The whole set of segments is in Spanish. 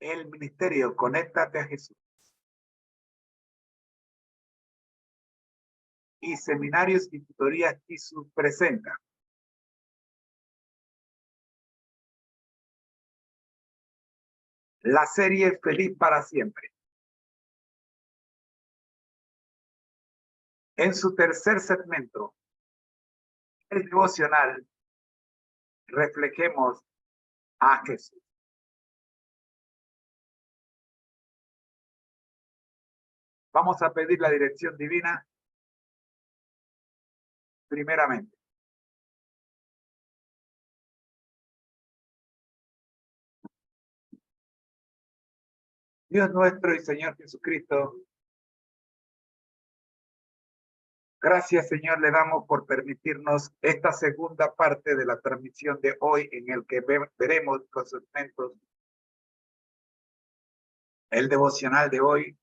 el ministerio Conéctate a Jesús y Seminarios y Tutorías Jesús presenta la serie Feliz para Siempre. En su tercer segmento, el devocional, reflejemos a Jesús. Vamos a pedir la dirección divina primeramente. Dios nuestro y Señor Jesucristo, gracias Señor le damos por permitirnos esta segunda parte de la transmisión de hoy en el que veremos los segmentos, el devocional de hoy,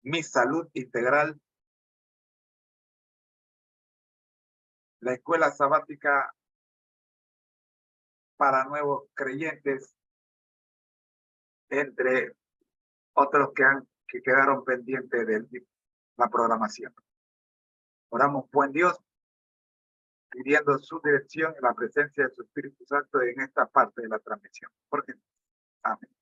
mi salud integral, la escuela sabática para nuevos creyentes, entre otros que quedaron pendientes de la programación. Oramos, buen Dios, pidiendo su dirección y la presencia de su Espíritu Santo en esta parte de la transmisión. Porque, amén.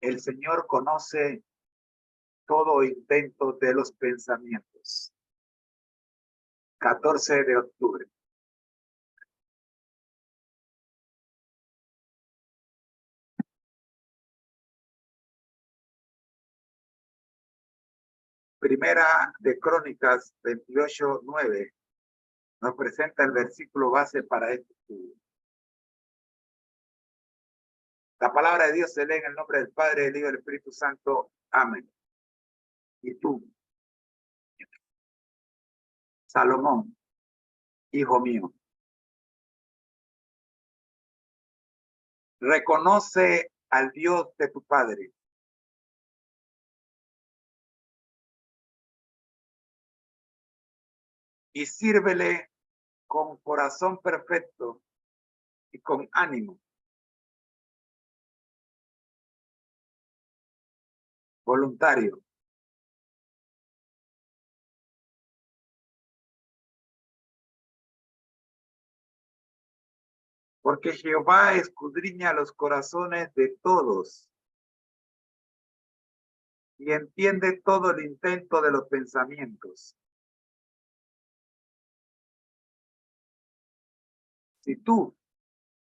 El Señor conoce todo intento de los pensamientos. 14 de octubre. Primera de Crónicas 28:9 nos presenta el versículo base para este estudio. La palabra de Dios se lee en el nombre del Padre, del Hijo y del Espíritu Santo. Amén. Y tú, Salomón, hijo mío, reconoce al Dios de tu Padre y sírvele con corazón perfecto y con ánimo voluntario. Porque Jehová escudriña los corazones de todos y entiende todo el intento de los pensamientos. Si tú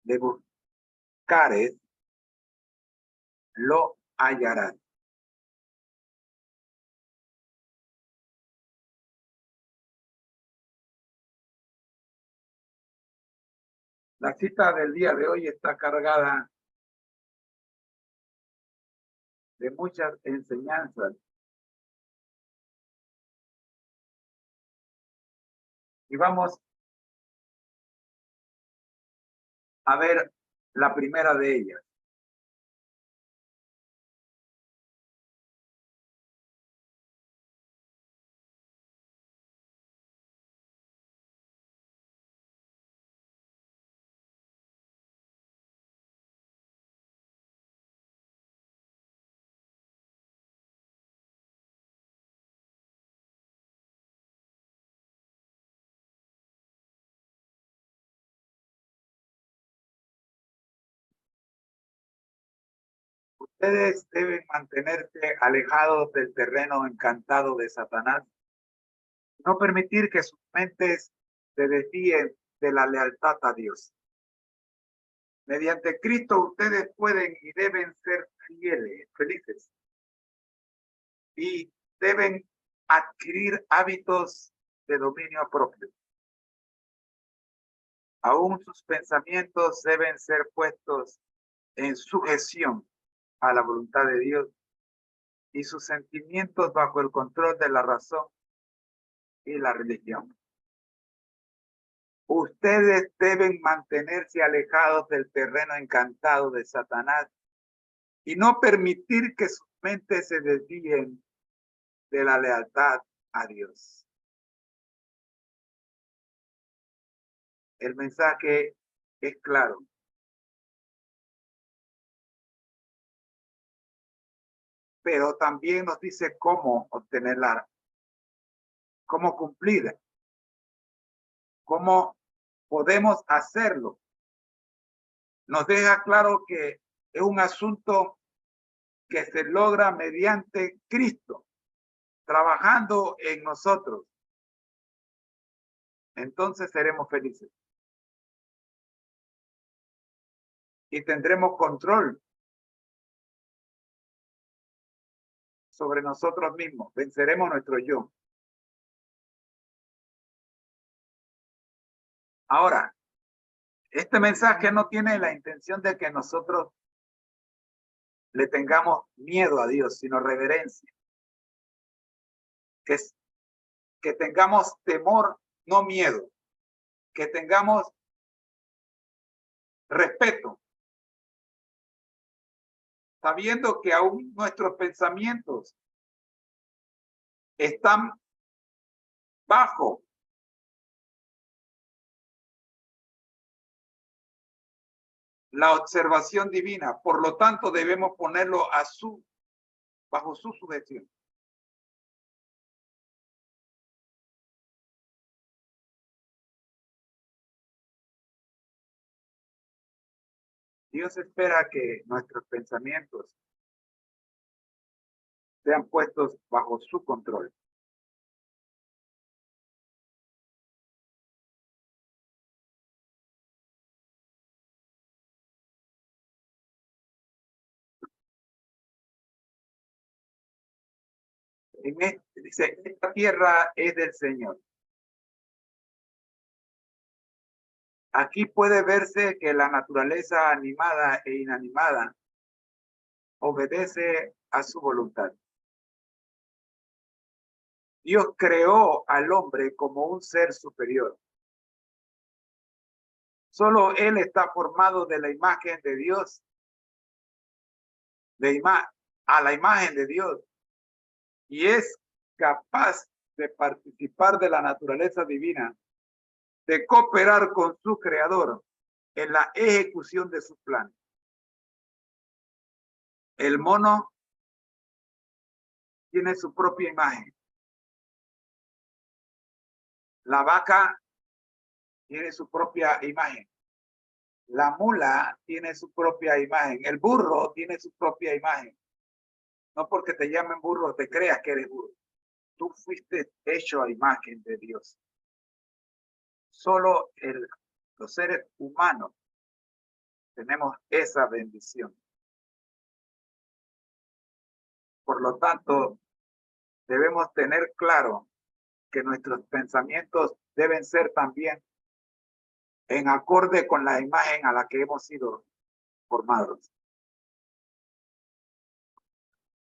le buscares, lo hallarás. La cita del día de hoy está cargada de muchas enseñanzas. Y vamos a ver la primera de ellas. Ustedes deben mantenerse alejados del terreno encantado de Satanás. No permitir que sus mentes se desvíen de la lealtad a Dios. Mediante Cristo ustedes pueden y deben ser felices. Y deben adquirir hábitos de dominio propio. Aún sus pensamientos deben ser puestos en sujeción a la voluntad de Dios y sus sentimientos bajo el control de la razón y la religión. Ustedes deben mantenerse alejados del terreno encantado de Satanás y no permitir que sus mente se desvíen de la lealtad a Dios. El mensaje es claro. Pero también nos dice cómo obtenerla, cómo cumplir, cómo podemos hacerlo. Nos deja claro que es un asunto que se logra mediante Cristo, trabajando en nosotros. Entonces seremos felices. Y tendremos control sobre nosotros mismos. Venceremos nuestro yo. Ahora, este mensaje no tiene la intención de que nosotros le tengamos miedo a Dios, sino reverencia. Que tengamos temor, no miedo. Que tengamos respeto, sabiendo que aún nuestros pensamientos están bajo la observación divina, por lo tanto debemos ponerlo bajo su sujeción. Dios espera que nuestros pensamientos sean puestos bajo su control. Dice, esta tierra es del Señor. Aquí puede verse que la naturaleza animada e inanimada obedece a su voluntad. Dios creó al hombre como un ser superior. Solo él está formado de la imagen de Dios, a la imagen de Dios, y es capaz de participar de la naturaleza divina, de cooperar con su creador en la ejecución de sus planes. El mono tiene su propia imagen. La vaca tiene su propia imagen. La mula tiene su propia imagen. El burro tiene su propia imagen. No porque te llamen burro te creas que eres burro. Tú fuiste hecho a imagen de Dios. Solo los seres humanos tenemos esa bendición. Por lo tanto, debemos tener claro que nuestros pensamientos deben ser también en acorde con la imagen a la que hemos sido formados.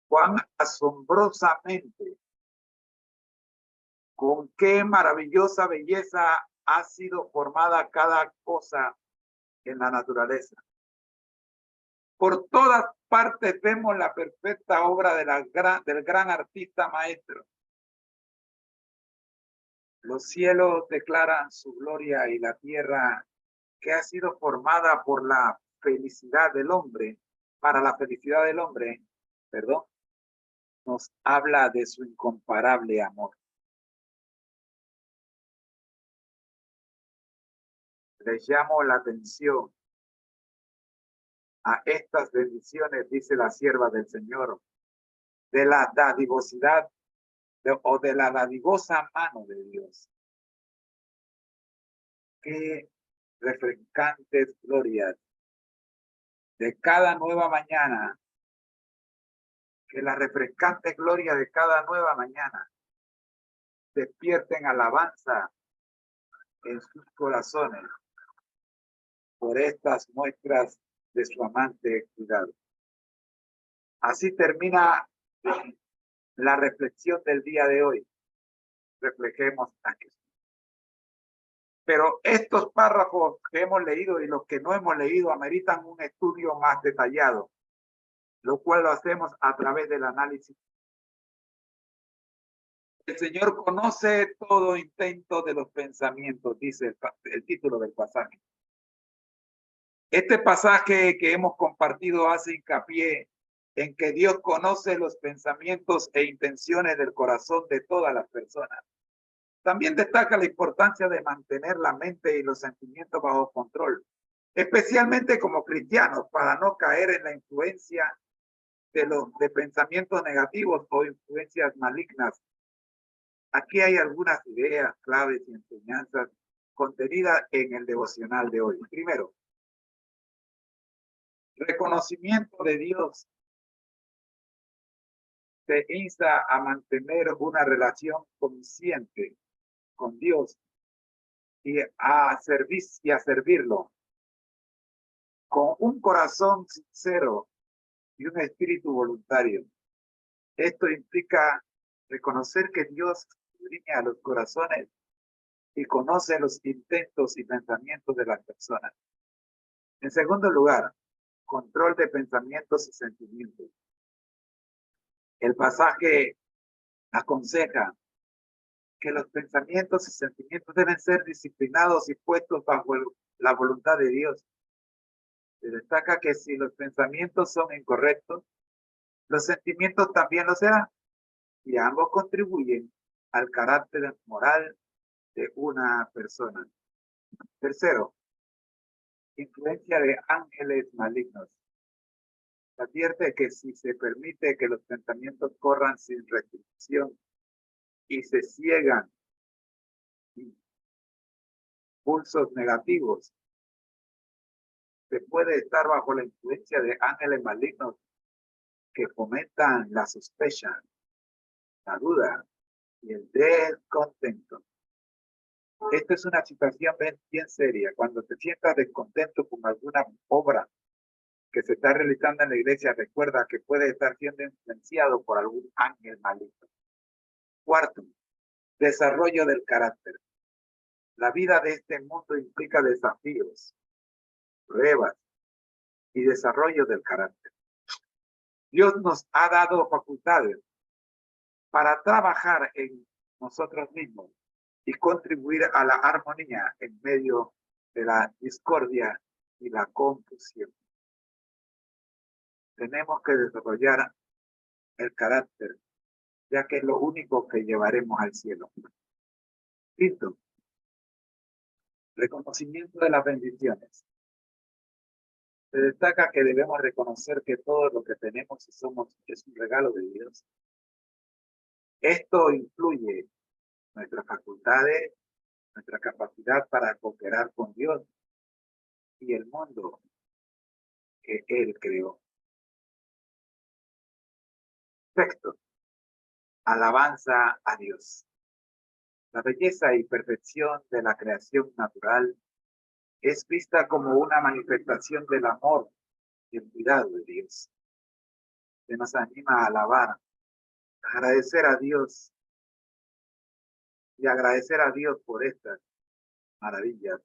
Cuán asombrosamente, con qué maravillosa belleza ha sido formada cada cosa en la naturaleza. Por todas partes vemos la perfecta obra del gran artista maestro. Los cielos declaran su gloria y la tierra, que ha sido formada por la felicidad del hombre, para la felicidad del hombre, perdón, nos habla de su incomparable amor. Les llamo la atención a estas bendiciones, dice la sierva del Señor, de la dadivosidad o de la dadivosa mano de Dios. Qué refrescantes glorias de cada nueva mañana, que la refrescante gloria de cada nueva mañana despierten alabanza en sus corazones por estas muestras de su amante cuidado. Así termina la reflexión del día de hoy. Reflejemos a Jesús. Pero estos párrafos que hemos leído y los que no hemos leído ameritan un estudio más detallado. lo cual lo hacemos a través del análisis. El Señor conoce todo intento de los pensamientos, dice el título del pasaje. Este pasaje que hemos compartido hace hincapié en que Dios conoce los pensamientos e intenciones del corazón de todas las personas. También destaca la importancia de mantener la mente y los sentimientos bajo control, especialmente como cristianos, para no caer en la influencia de pensamientos negativos o influencias malignas. Aquí hay algunas ideas, claves y enseñanzas contenidas en el devocional de hoy. Primero, reconocimiento de Dios. Te insta a mantener una relación consciente con Dios y a servirlo con un corazón sincero y un espíritu voluntario. Esto implica reconocer que Dios escudriña los corazones y conoce los intentos y pensamientos de las personas. En segundo lugar, control de pensamientos y sentimientos. El pasaje aconseja que los pensamientos y sentimientos deben ser disciplinados y puestos bajo la voluntad de Dios. Se destaca que si los pensamientos son incorrectos, los sentimientos también lo serán, y ambos contribuyen al carácter moral de una persona. Tercero, influencia de ángeles malignos. Se advierte que si se permite que los pensamientos corran sin restricción y se ciegan impulsos negativos, se puede estar bajo la influencia de ángeles malignos que fomentan la sospecha, la duda y el descontento. Esta es una situación bien seria. Cuando te sientas descontento con alguna obra que se está realizando en la iglesia, recuerda que puede estar siendo influenciado por algún ángel maligno. Cuarto, desarrollo del carácter. La vida de este mundo implica desafíos, pruebas y desarrollo del carácter. Dios nos ha dado facultades para trabajar en nosotros mismos y contribuir a la armonía en medio de la discordia y la confusión. Tenemos que desarrollar el carácter, ya que es lo único que llevaremos al cielo. Quinto, reconocimiento de las bendiciones. Se destaca que debemos reconocer que todo lo que tenemos y somos es un regalo de Dios. Esto incluye nuestras facultades, nuestra capacidad para cooperar con Dios y el mundo que Él creó. Sexto, alabanza a Dios. La belleza y perfección de la creación natural es vista como una manifestación del amor y el cuidado de Dios. Se nos anima a alabar, a agradecer a Dios y agradecer a Dios por estas maravillas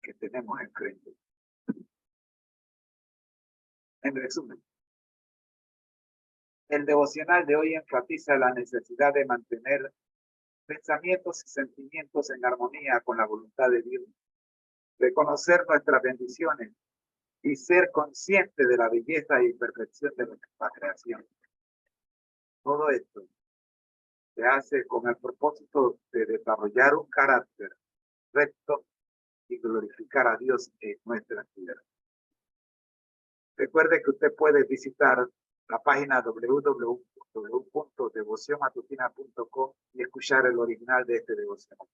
que tenemos enfrente. En resumen, el devocional de hoy enfatiza la necesidad de mantener pensamientos y sentimientos en armonía con la voluntad de Dios, reconocer nuestras bendiciones y ser consciente de la belleza y perfección de nuestra creación. Todo esto se hace con el propósito de desarrollar un carácter recto y glorificar a Dios en nuestra vida. Recuerde que usted puede visitar la página www.devocionmatutina.com y escuchar el original de este devocional.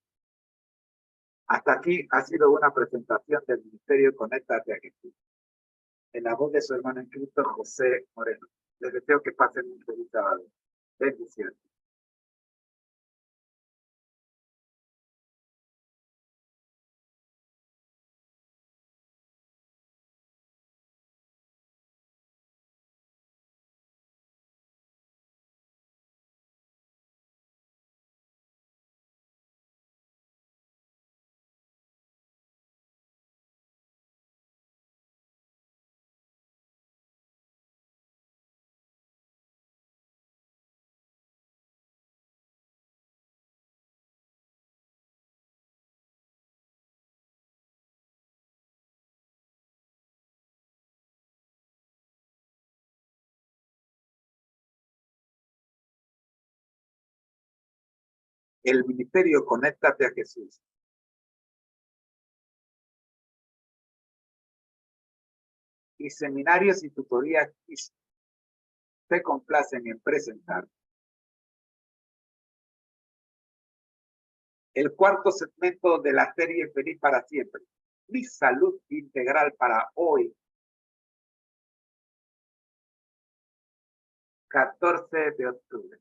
Hasta aquí ha sido una presentación del Ministerio Conéctate a Jesús, en la voz de su hermano en Cristo, José Moreno. Les deseo que pasen un feliz sábado. Bendiciones. el ministerio Conéctate a Jesús. Y seminarios y tutorías se complacen en presentar el cuarto segmento de la serie Feliz para Siempre, mi salud integral para hoy, 14 de octubre.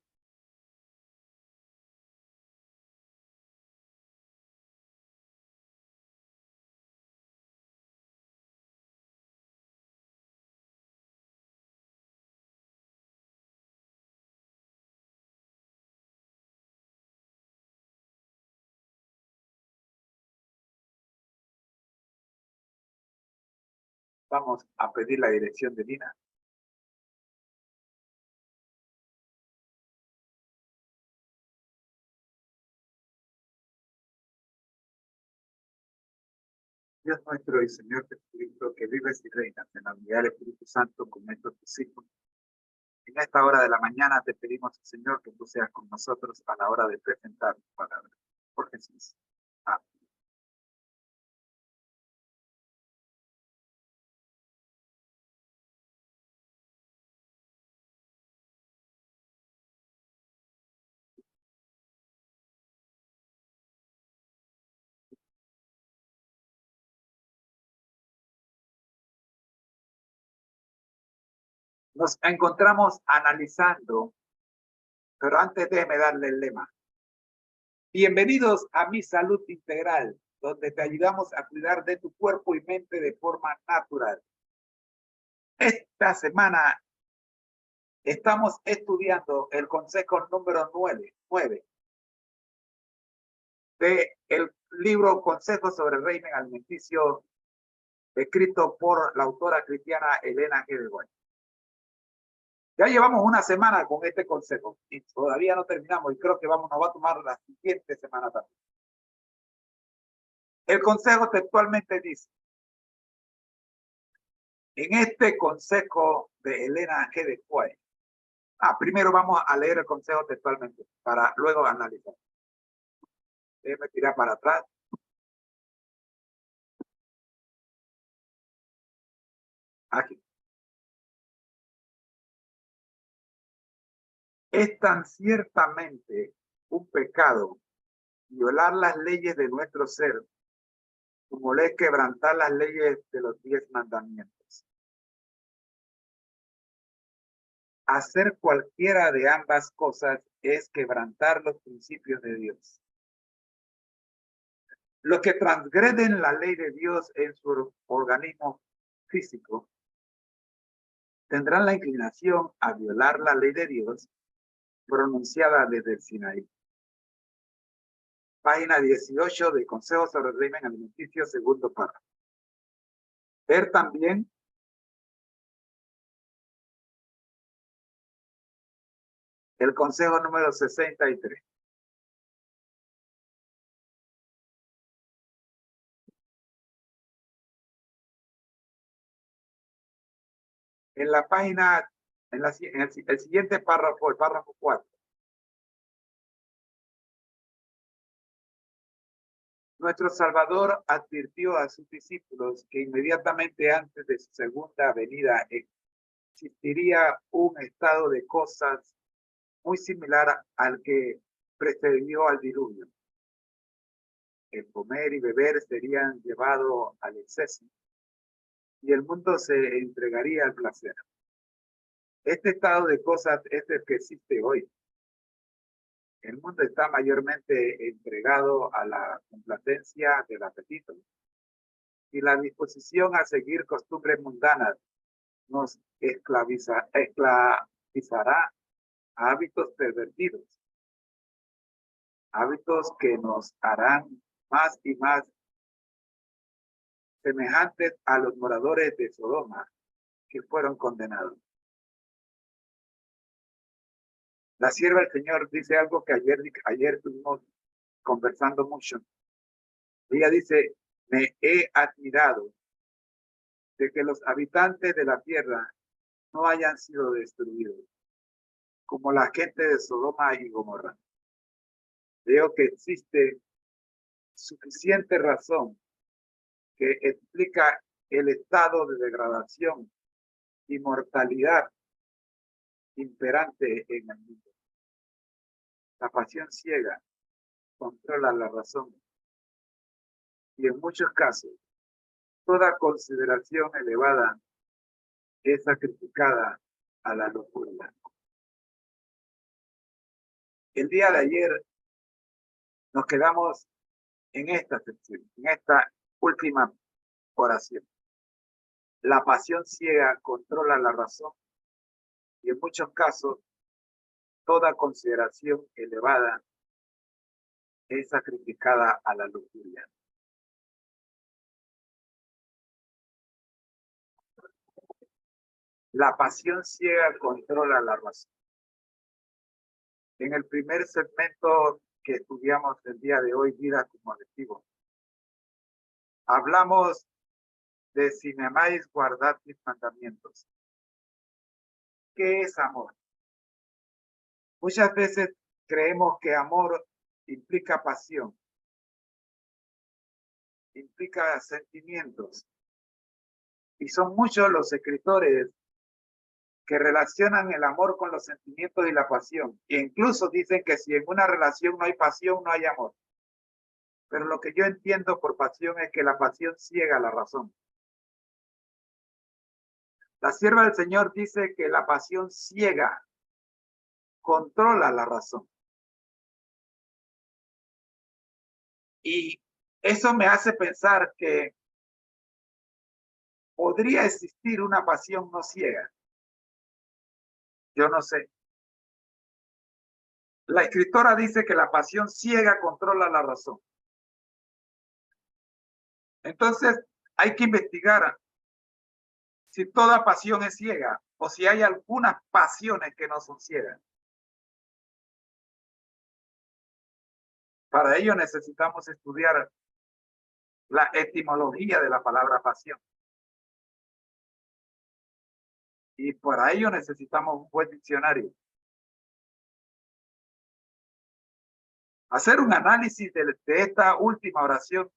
Vamos a pedir la dirección de Dina. Dios nuestro y Señor Jesucristo, que vives y reinas en la unidad del Espíritu Santo con estos tus hijos. En esta hora de la mañana te pedimos, Señor, que tú seas con nosotros a la hora de presentar tu palabra. Por Jesús. Amén. Nos encontramos analizando, pero antes déjeme darle el lema. Bienvenidos a Mi Salud Integral, donde te ayudamos a cuidar de tu cuerpo y mente de forma natural. Esta semana estamos estudiando el consejo número 9 de el libro Consejos sobre el régimen alimenticio, escrito por la autora cristiana Elena G. de White. Ya llevamos una semana con este consejo y todavía no terminamos y creo que nos va a tomar la siguiente semana también. El consejo textualmente dice, en este consejo de Elena G. de White, primero vamos a leer el consejo textualmente para luego analizar. Déjeme tirar para atrás. Aquí. Es tan ciertamente un pecado violar las leyes de nuestro ser como le es quebrantar las leyes de los 10 mandamientos. Hacer cualquiera de ambas cosas es quebrantar los principios de Dios. Los que transgreden la ley de Dios en su organismo físico tendrán la inclinación a violar la ley de Dios pronunciada desde el Sinaí. Página 18 de Consejo sobre el régimen alimenticio, segundo párrafo. Ver también el consejo número 63. En la página, en el siguiente párrafo, el párrafo 4. Nuestro Salvador advirtió a sus discípulos que inmediatamente antes de su segunda venida existiría un estado de cosas muy similar al que precedió al diluvio. El comer y beber serían llevados al exceso y el mundo se entregaría al placer. Este estado de cosas es el que existe hoy. El mundo está mayormente entregado a la complacencia del apetito y la disposición a seguir costumbres mundanas nos esclavizará a hábitos pervertidos, hábitos que nos harán más y más semejantes a los moradores de Sodoma que fueron condenados. La sierva del Señor dice algo que ayer estuvimos conversando mucho. Ella dice, me he admirado de que los habitantes de la tierra no hayan sido destruidos, como la gente de Sodoma y Gomorra. veo que existe suficiente razón que explica el estado de degradación y mortalidad imperante en el mundo. La pasión ciega controla la razón y en muchos casos toda consideración elevada es sacrificada a la locura. El día de ayer nos quedamos en esta sección, en esta última oración. La pasión ciega controla la razón y en muchos casos toda consideración elevada es sacrificada a la lujuria. La pasión ciega controla la razón. En el primer segmento que estudiamos el día de hoy, Vida como Objetivo, hablamos de si me amáis, guardad mis mandamientos. ¿Qué es amor? Muchas veces creemos que amor implica pasión, implica sentimientos. Y son muchos los escritores que relacionan el amor con los sentimientos y la pasión. E incluso dicen que si en una relación no hay pasión, no hay amor. Pero lo que yo entiendo por pasión es que la pasión ciega la razón. La sierva del Señor dice que la pasión ciega controla la razón. Y eso me hace pensar que podría existir una pasión no ciega. Yo no sé. La escritora dice que la pasión ciega controla la razón. Entonces, hay que investigar si toda pasión es ciega o si hay algunas pasiones que no son ciegas. Para ello necesitamos estudiar la etimología de la palabra pasión. Y para ello necesitamos un buen diccionario. Hacer un análisis de esta última oración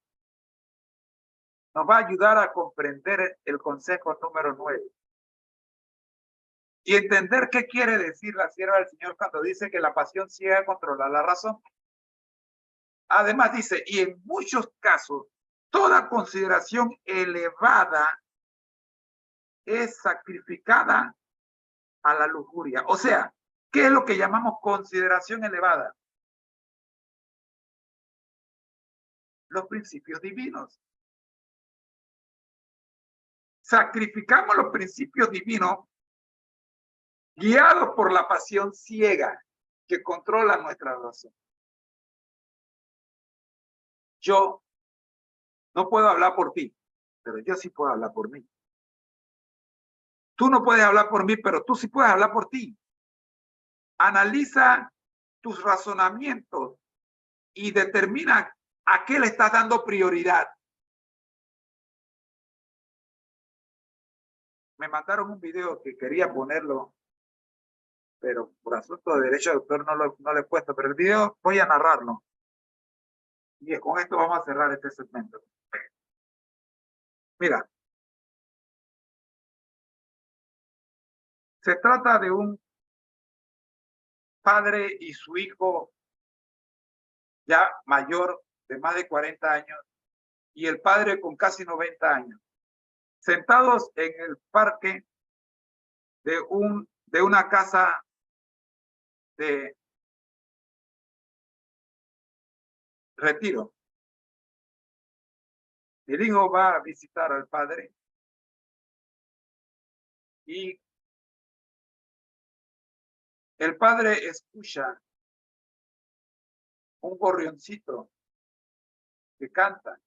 nos va a ayudar a comprender el consejo número 9 y entender qué quiere decir la sierva del Señor cuando dice que la pasión ciega controla la razón. Además dice, y en muchos casos, toda consideración elevada es sacrificada a la lujuria. O sea, ¿qué es lo que llamamos consideración elevada? Los principios divinos. Sacrificamos los principios divinos guiados por la pasión ciega que controla nuestra razón. Yo no puedo hablar por ti, pero yo sí puedo hablar por mí. Tú no puedes hablar por mí, pero tú sí puedes hablar por ti. Analiza tus razonamientos y determina a qué le estás dando prioridad. Me mandaron un video que quería ponerlo, pero por asunto de derecho de autor no lo he puesto, pero el video voy a narrarlo. Y con esto vamos a cerrar este segmento. Mira, se trata de un padre y su hijo ya mayor, de más de 40 años, y el padre con casi 90 años, sentados en el parque de una casa de retiro. El hijo va a visitar al padre y el padre escucha un gorrioncito que canta.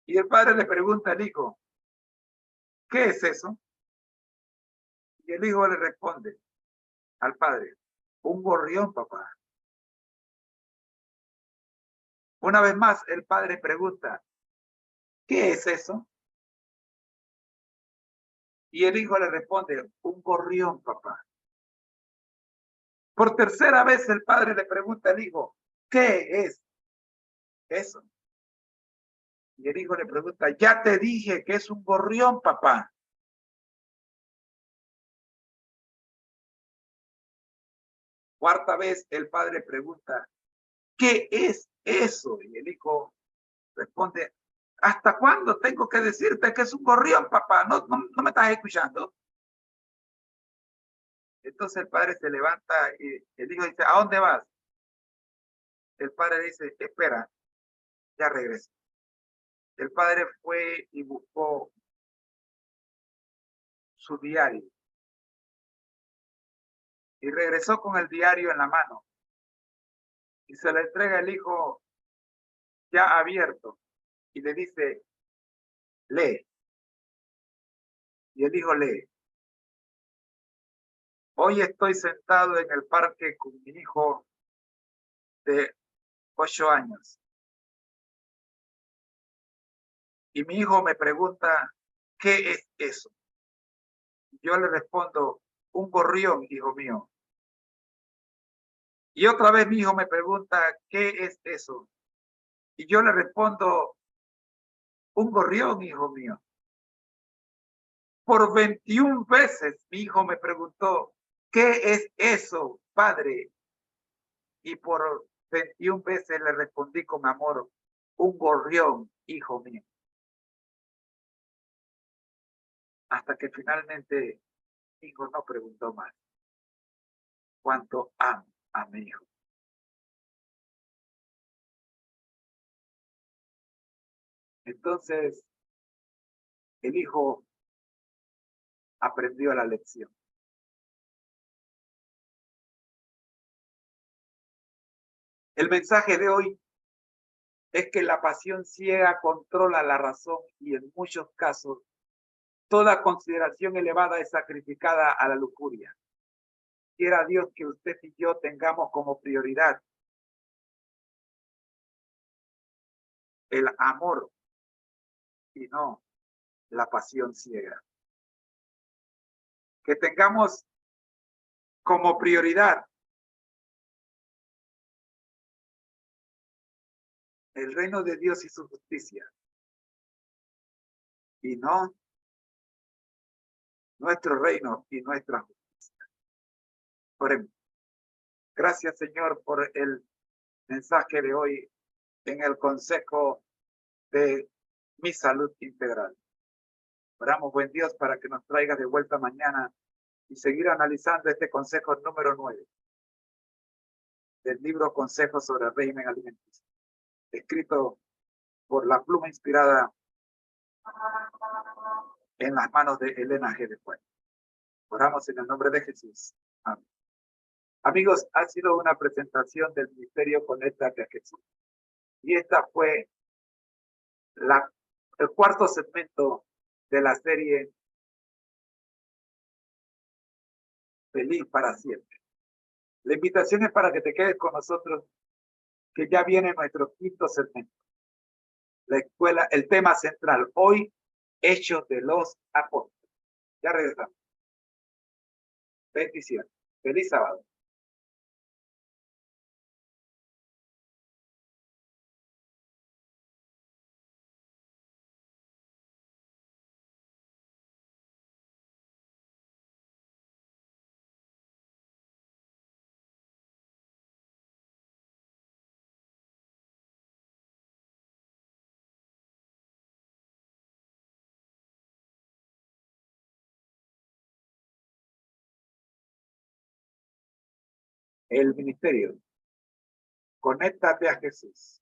Y el padre le pregunta al hijo, ¿qué es eso? Y el hijo le responde al padre, un gorrión, papá. Una vez más, el padre pregunta, ¿qué es eso? Y el hijo le responde, un gorrión, papá. Por tercera vez el padre le pregunta al hijo, ¿qué es eso? Y el hijo le pregunta, ya te dije que es un gorrión, papá. Cuarta vez el padre pregunta, ¿qué es eso? Y el hijo responde, ¿hasta cuándo tengo que decirte que es un gorrión, papá? ¿No me estás escuchando? Entonces el padre se levanta y el hijo dice, ¿a dónde vas? El padre dice, espera, ya regreso. El padre fue y buscó su diario y regresó con el diario en la mano y se le entrega el hijo ya abierto y le dice, lee. Y el hijo lee. Hoy estoy sentado en el parque con mi hijo de 8 años y mi hijo me pregunta, ¿qué es eso? Yo le respondo, un gorrión, hijo mío. Y otra vez mi hijo me pregunta, ¿qué es eso? Y yo le respondo, un gorrión, hijo mío. Por 21 veces mi hijo me preguntó, ¿qué es eso, padre? Y por 21 veces le respondí con amor, un gorrión, hijo mío. Hasta que finalmente mi hijo no preguntó más, ¿cuánto amo a mi hijo? Entonces el hijo aprendió la lección. El mensaje de hoy es que la pasión ciega controla la razón y en muchos casos toda consideración elevada es sacrificada a la lujuria. Quiera Dios que usted y yo tengamos como prioridad el amor y no la pasión ciega. Que tengamos como prioridad el reino de Dios y su justicia y no nuestro reino y nuestra justicia. Oremos. Gracias, Señor, por el mensaje de hoy en el consejo de mi salud integral. Oramos, buen Dios, para que nos traiga de vuelta mañana y seguir analizando este consejo número 9 del libro Consejos sobre el régimen alimenticio, escrito por la pluma inspirada en las manos de Elena G. de Fuente. Oramos en el nombre de Jesús. Amén. Amigos, ha sido una presentación del Ministerio Conéctate a Jesús. Y esta fue el cuarto segmento de la serie Feliz para siempre. La invitación es para que te quedes con nosotros, que ya viene nuestro quinto segmento. La escuela, el tema central, hoy, Hechos de los Apóstoles. Ya regresamos. Bendición. Feliz sábado. El ministerio. Conéctate a Jesús.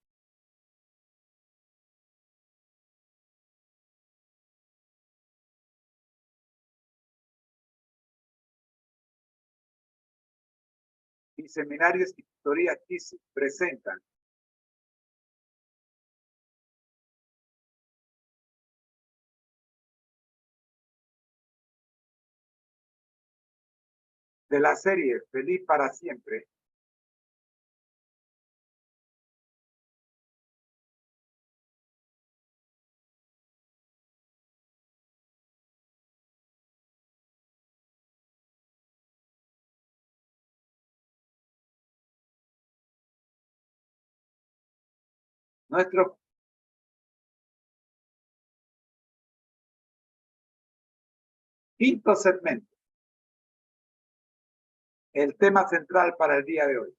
Y Seminarios y Tutorías TISU presentan de la serie Feliz para siempre. Nuestro quinto segmento, el tema central para el día de hoy.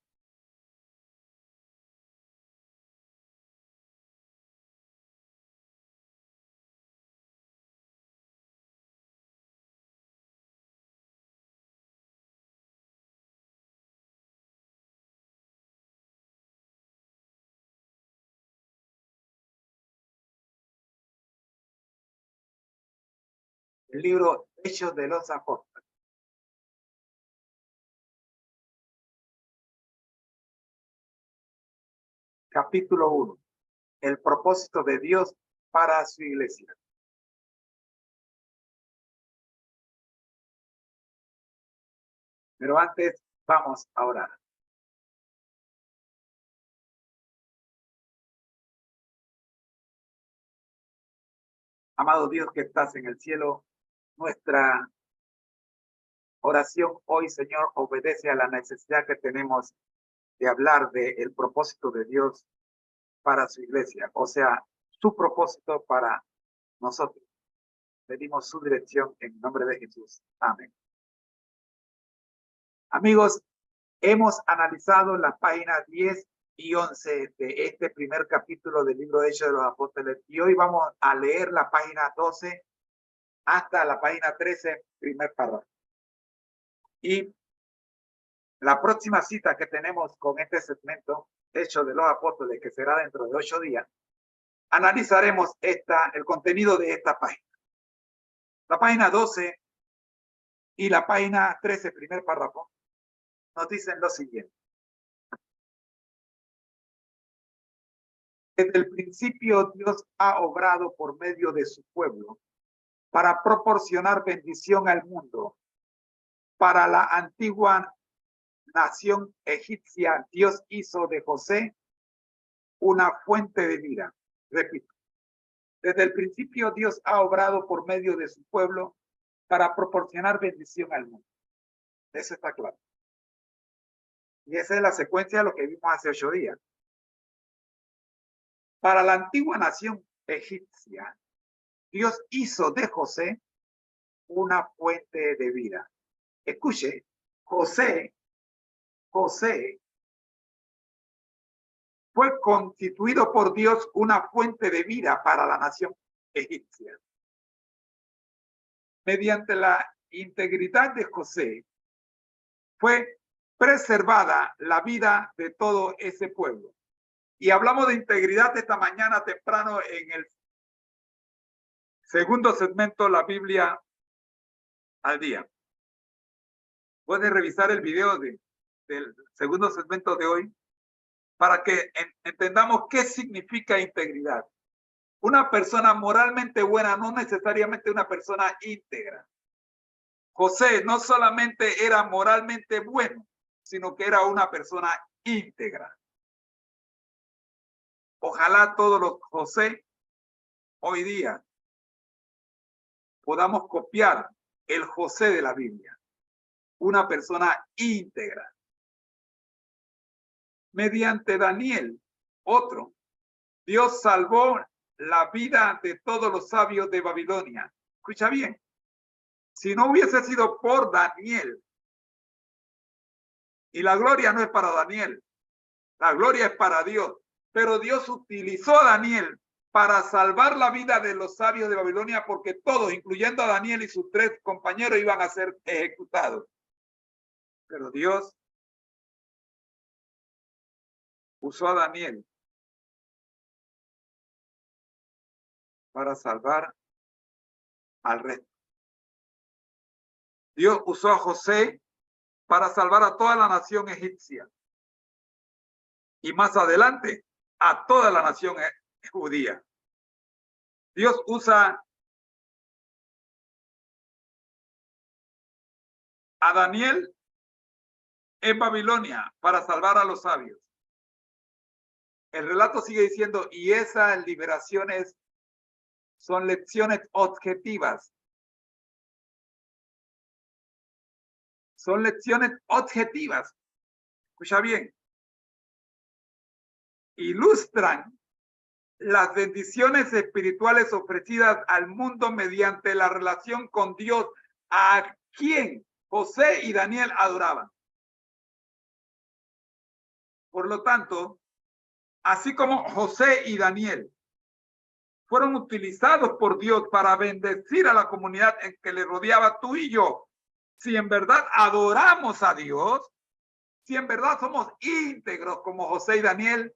El libro Hechos de los Apóstoles. Capítulo 1. El propósito de Dios para su iglesia. Pero antes vamos a orar. Amado Dios que estás en el cielo, nuestra oración hoy, Señor, obedece a la necesidad que tenemos de hablar del propósito de Dios para su iglesia, o sea, su propósito para nosotros. Pedimos su dirección en nombre de Jesús. Amén. Amigos, hemos analizado la página 10 y 11 de este primer capítulo del libro de Hechos de los Apóstoles y hoy vamos a leer la página 12 hasta la página 13, primer párrafo. Y la próxima cita que tenemos con este segmento, Hechos de los Apóstoles, que será dentro de 8 días, analizaremos el contenido de esta página. La página 12 y la página 13, primer párrafo, nos dicen lo siguiente. Desde el principio Dios ha obrado por medio de su pueblo para proporcionar bendición al mundo. Para la antigua nación egipcia, Dios hizo de José una fuente de vida. Repito, desde el principio Dios ha obrado por medio de su pueblo para proporcionar bendición al mundo. Eso está claro. Y esa es la secuencia de lo que vimos hace 8 días. Para la antigua nación egipcia, Dios hizo de José una fuente de vida. Escuche, José fue constituido por Dios una fuente de vida para la nación egipcia. Mediante la integridad de José, fue preservada la vida de todo ese pueblo. Y hablamos de integridad esta mañana temprano en el segundo segmento, la Biblia al día. Puedes revisar el video del segundo segmento de hoy para que entendamos qué significa integridad. Una persona moralmente buena no necesariamente una persona íntegra. José no solamente era moralmente bueno, sino que era una persona íntegra. Ojalá todos los José hoy día podamos copiar el José de la Biblia, una persona íntegra. Mediante Daniel, otro, Dios salvó la vida de todos los sabios de Babilonia. Escucha bien, si no hubiese sido por Daniel, y la gloria no es para Daniel, la gloria es para Dios, pero Dios utilizó a Daniel para salvar la vida de los sabios de Babilonia porque todos, incluyendo a Daniel y sus 3 compañeros, iban a ser ejecutados. Pero Dios usó a Daniel para salvar al resto. Dios usó a José para salvar a toda la nación egipcia. Y más adelante, a toda la nación judía. Dios usa a Daniel en Babilonia para salvar a los sabios. El relato sigue diciendo, y esas liberaciones son lecciones objetivas. Son lecciones objetivas. Escucha bien. Ilustran las bendiciones espirituales ofrecidas al mundo mediante la relación con Dios, a quien José y Daniel adoraban. Por lo tanto, así como José y Daniel fueron utilizados por Dios para bendecir a la comunidad en que le rodeaba, tú y yo, si en verdad adoramos a Dios, si en verdad somos íntegros como José y Daniel,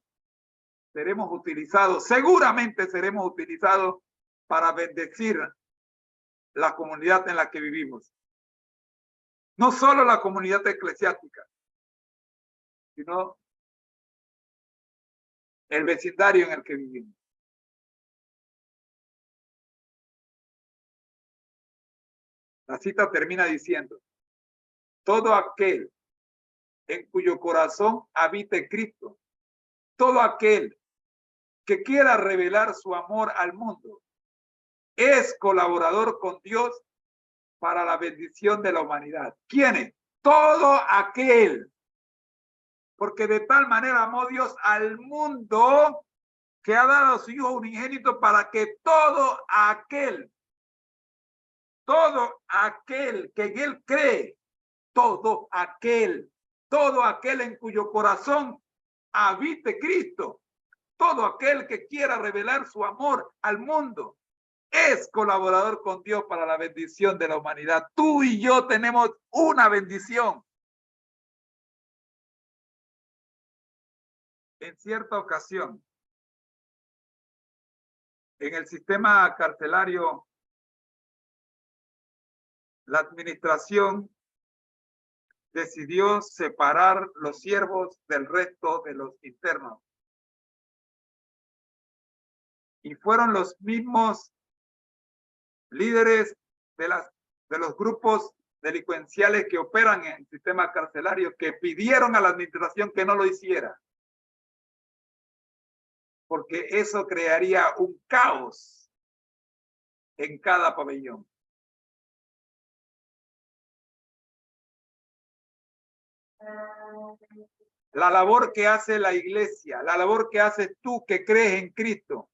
seremos utilizados, seguramente seremos utilizados para bendecir la comunidad en la que vivimos. No solo la comunidad eclesiástica, sino el vecindario en el que vivimos. La cita termina diciendo: todo aquel en cuyo corazón habite Cristo, todo aquel que quiera revelar su amor al mundo, es colaborador con Dios para la bendición de la humanidad. ¿Quién es? Todo aquel. Porque de tal manera amó Dios al mundo que ha dado a su Hijo unigénito para que todo aquel que en él cree, todo aquel en cuyo corazón habite Cristo, todo aquel que quiera revelar su amor al mundo, es colaborador con Dios para la bendición de la humanidad. Tú y yo tenemos una bendición. En cierta ocasión, en el sistema carcelario, la administración decidió separar los siervos del resto de los internos. Y fueron los mismos líderes de los grupos delincuenciales que operan en el sistema carcelario que pidieron a la administración que no lo hiciera, porque eso crearía un caos en cada pabellón. La labor que hace la iglesia, la labor que haces tú que crees en Cristo,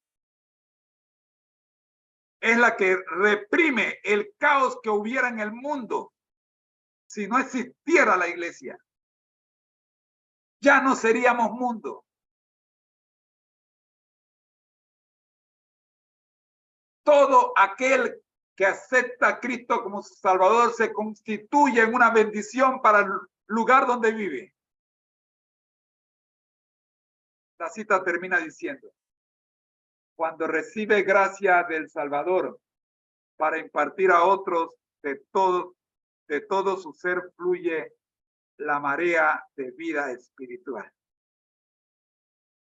es la que reprime el caos que hubiera en el mundo si no existiera la iglesia. Ya no seríamos mundo. Todo aquel que acepta a Cristo como su Salvador se constituye en una bendición para el lugar donde vive. La cita termina diciendo: cuando recibe gracia del Salvador para impartir a otros, de todo su ser fluye la marea de vida espiritual.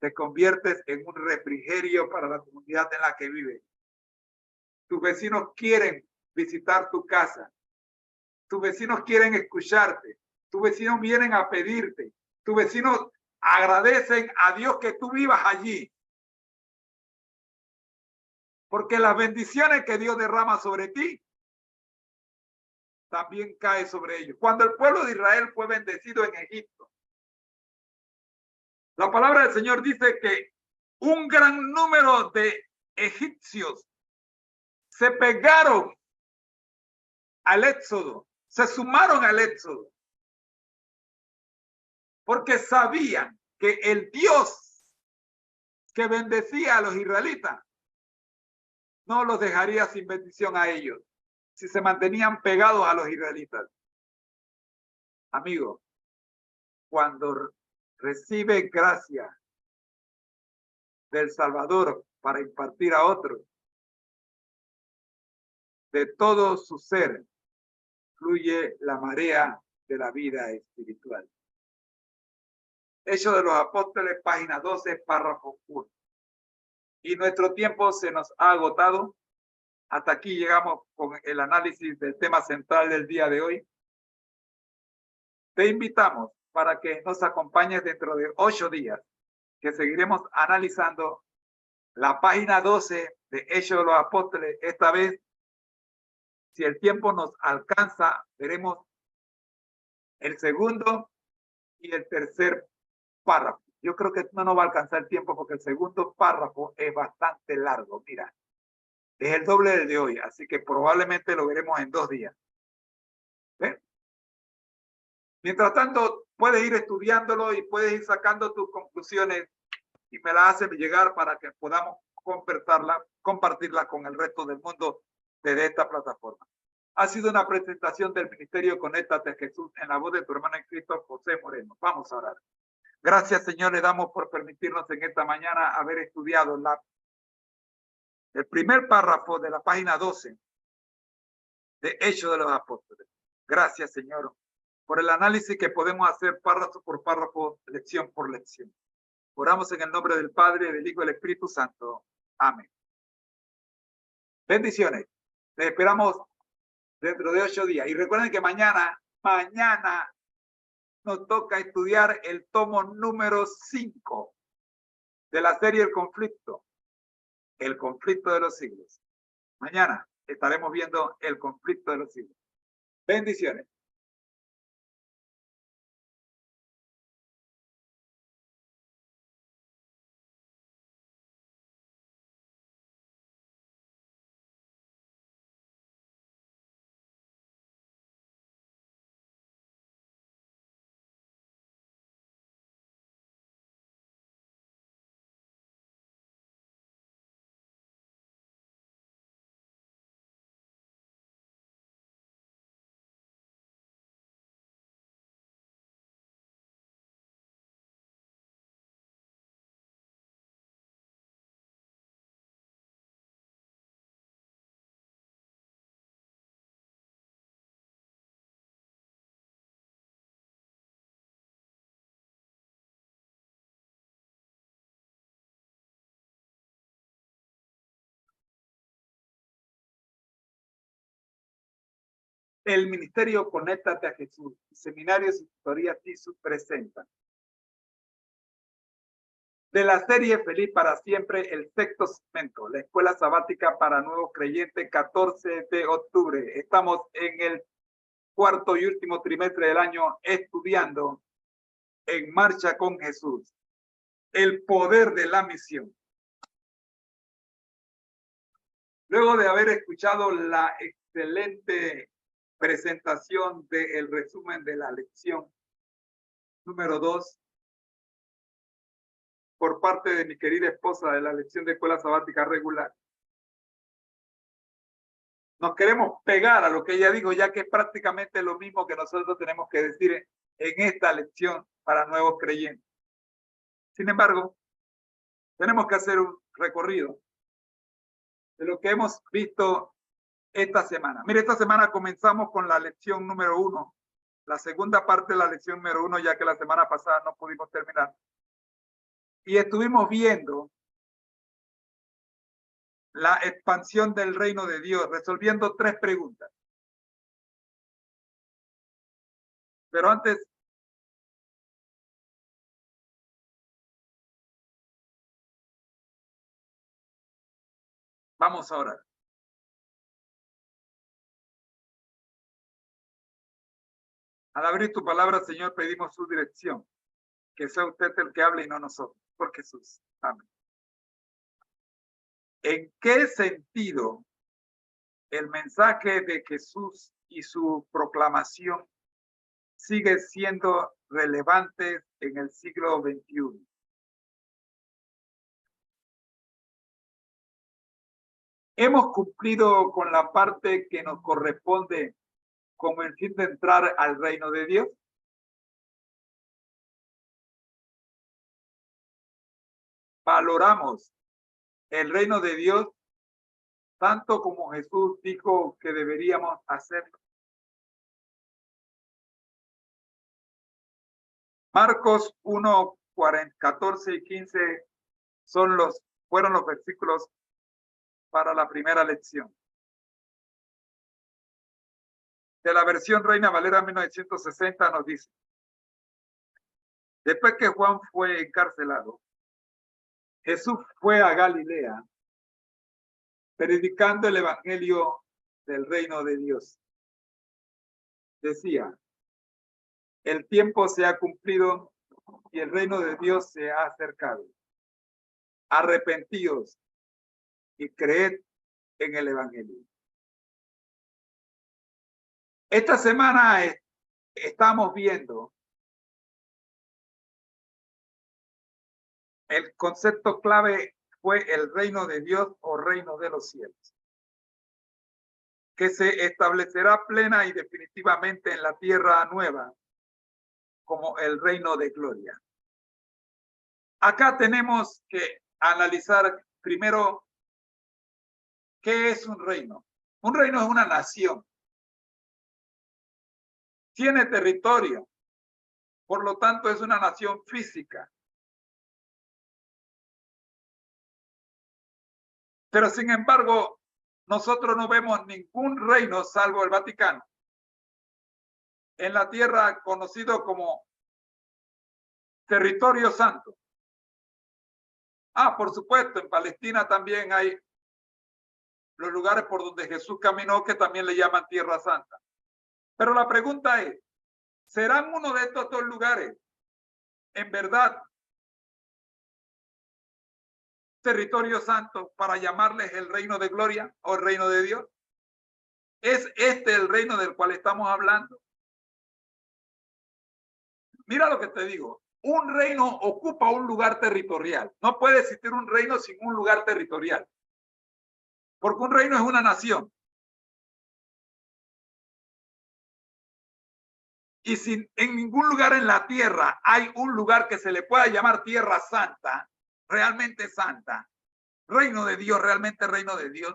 Te conviertes en un refrigerio para la comunidad en la que vives. Tus vecinos quieren visitar tu casa. Tus vecinos quieren escucharte. Tus vecinos vienen a pedirte. Tus vecinos agradecen a Dios que tú vivas allí. Porque las bendiciones que Dios derrama sobre ti también cae sobre ellos. Cuando el pueblo de Israel fue bendecido en Egipto, la palabra del Señor dice que un gran número de egipcios se pegaron al éxodo, se sumaron al éxodo, porque sabían que el Dios que bendecía a los israelitas no los dejaría sin bendición a ellos si se mantenían pegados a los israelitas. Amigo, cuando recibe gracia del Salvador para impartir a otros, de todo su ser fluye la marea de la vida espiritual. Hechos de los Apóstoles, página 12, párrafo 1. Y nuestro tiempo se nos ha agotado. Hasta aquí llegamos con el análisis del tema central del día de hoy. Te invitamos para que nos acompañes dentro de 8 días, que seguiremos analizando la página 12 de Hechos de los Apóstoles. Esta vez, si el tiempo nos alcanza, veremos el segundo y el tercer párrafo. Yo creo que no nos va a alcanzar el tiempo porque el segundo párrafo es bastante largo. Mira, es el doble del de hoy, así que probablemente lo veremos en 2 días. ¿Ven? Mientras tanto, puedes ir estudiándolo y puedes ir sacando tus conclusiones y me las haces llegar para que podamos compartirla con el resto del mundo desde esta plataforma. Ha sido una presentación del Ministerio Conéctate a Jesús en la voz de tu hermano en Cristo, José Moreno. Vamos a orar. Gracias, Señor, le damos por permitirnos en esta mañana haber estudiado el primer párrafo de la página 12 de Hechos de los Apóstoles. Gracias, Señor, por el análisis que podemos hacer párrafo por párrafo, lección por lección. Oramos en el nombre del Padre, del Hijo y del Espíritu Santo. Amén. Bendiciones. Les esperamos dentro de 8 días. Y recuerden que mañana nos toca estudiar el tomo número 5 de la serie El conflicto de los siglos. Mañana estaremos viendo el conflicto de los siglos. Bendiciones. El Ministerio Conéctate a Jesús, Seminarios y Tutorías TISU presentan de la serie Feliz para Siempre, el sexto segmento, la Escuela Sabática para Nuevos Creyentes, 14 de octubre. Estamos en el cuarto y último trimestre del año estudiando En Marcha con Jesús, el poder de la misión. Luego de haber escuchado la excelente presentación del resumen de la lección número 2 por parte de mi querida esposa de la lección de escuela sabática regular, nos queremos pegar a lo que ella dijo, ya que es prácticamente lo mismo que nosotros tenemos que decir en esta lección para nuevos creyentes. Sin embargo, tenemos que hacer un recorrido de lo que hemos visto esta semana. Mire, esta semana comenzamos con la lección número 1, la segunda parte de la lección número 1, ya que la semana pasada no pudimos terminar. Y estuvimos viendo la expansión del reino de Dios, resolviendo 3 preguntas. Pero antes, vamos a orar. Al abrir tu palabra, Señor, pedimos su dirección. Que sea usted el que hable y no nosotros. Por Jesús. Amén. ¿En qué sentido el mensaje de Jesús y su proclamación sigue siendo relevante en el siglo XXI? ¿Hemos cumplido con la parte que nos corresponde como el fin de entrar al reino de Dios? ¿Valoramos el reino de Dios tanto como Jesús dijo que deberíamos hacerlo? Marcos 1, 14 y 15 fueron los versículos para la primera lección. De la versión Reina Valera 1960 nos dice: después que Juan fue encarcelado, Jesús fue a Galilea predicando el evangelio del reino de Dios. Decía: el tiempo se ha cumplido y el reino de Dios se ha acercado. Arrepentíos y creed en el evangelio. Esta semana estamos viendo el concepto clave fue el reino de Dios o reino de los cielos, que se establecerá plena y definitivamente en la tierra nueva como el reino de gloria. Acá tenemos que analizar primero qué es un reino. Un reino es una nación. Tiene territorio, por lo tanto es una nación física. Pero sin embargo, nosotros no vemos ningún reino salvo el Vaticano en la tierra conocido como territorio santo. Por supuesto, en Palestina también hay los lugares por donde Jesús caminó que también le llaman tierra santa. Pero la pregunta es, ¿serán uno de estos dos lugares en verdad territorio santo para llamarles el reino de gloria o el reino de Dios? ¿Es este el reino del cual estamos hablando? Mira lo que te digo. Un reino ocupa un lugar territorial. No puede existir un reino sin un lugar territorial. Porque un reino es una nación. Y si en ningún lugar en la tierra hay un lugar que se le pueda llamar tierra santa, realmente santa, reino de Dios, realmente reino de Dios.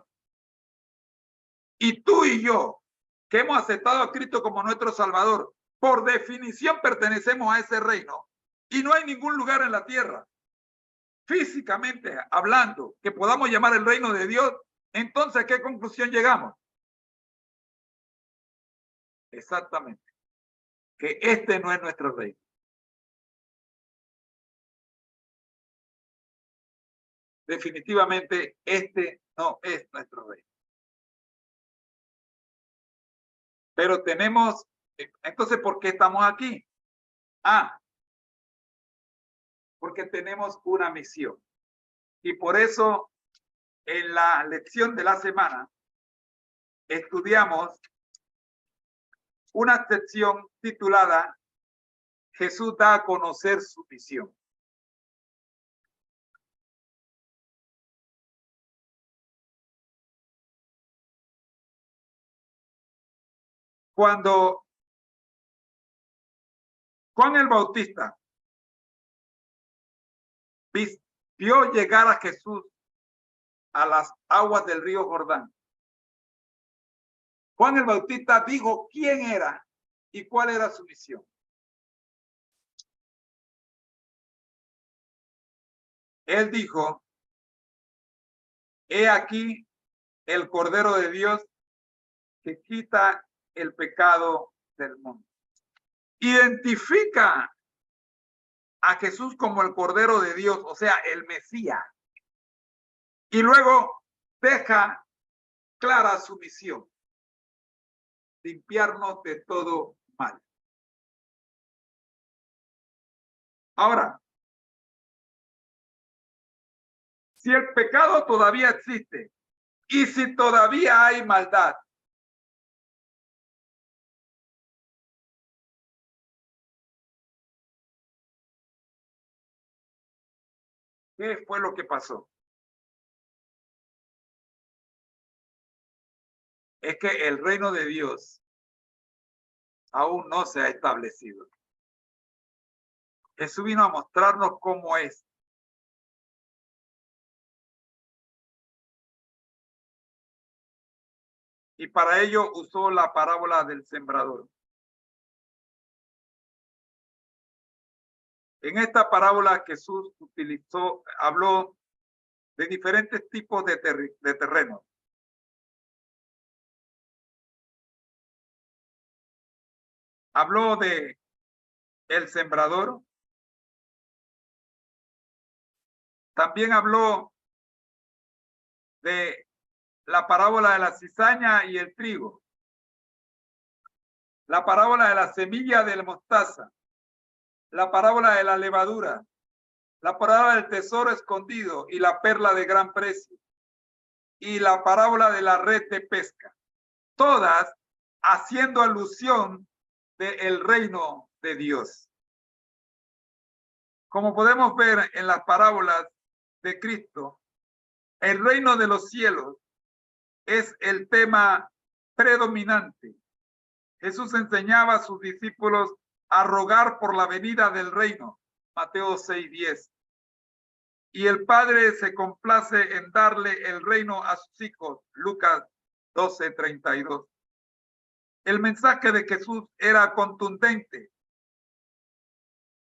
Y tú y yo, que hemos aceptado a Cristo como nuestro Salvador, por definición pertenecemos a ese reino. Y no hay ningún lugar en la tierra, físicamente hablando, que podamos llamar el reino de Dios. Entonces, ¿a qué conclusión llegamos? Exactamente, que este no es nuestro reino. Definitivamente, este no es nuestro reino. Pero tenemos, entonces, ¿por qué estamos aquí? Porque tenemos una misión. Y por eso, en la lección de la semana, estudiamos una sección titulada Jesús da a conocer su misión. Cuando Juan el Bautista vio llegar a Jesús a las aguas del río Jordán, Juan el Bautista dijo quién era y cuál era su misión. Él dijo, he aquí el Cordero de Dios que quita el pecado del mundo. Identifica a Jesús como el Cordero de Dios, o sea, el Mesías. Y luego deja clara su misión, limpiarnos de todo mal. Ahora, si el pecado todavía existe y si todavía hay maldad, ¿qué fue lo que pasó? Es que el reino de Dios aún no se ha establecido. Jesús vino a mostrarnos cómo es. Y para ello usó la parábola del sembrador. En esta parábola Jesús habló de diferentes tipos de terrenos. Habló de el sembrador. También habló de la parábola de la cizaña y el trigo. La parábola de la semilla de la mostaza. la parábola de la levadura, la parábola del tesoro escondido y la perla de gran precio, y la parábola de la red de pesca, todas haciendo alusión del reino de Dios. Como podemos ver en las parábolas de Cristo, el reino de los cielos es el tema predominante. Jesús enseñaba a sus discípulos a rogar por la venida del reino, Mateo 6:10. Y el Padre se complace en darle el reino a sus hijos, Lucas 12:32. El mensaje de Jesús era contundente.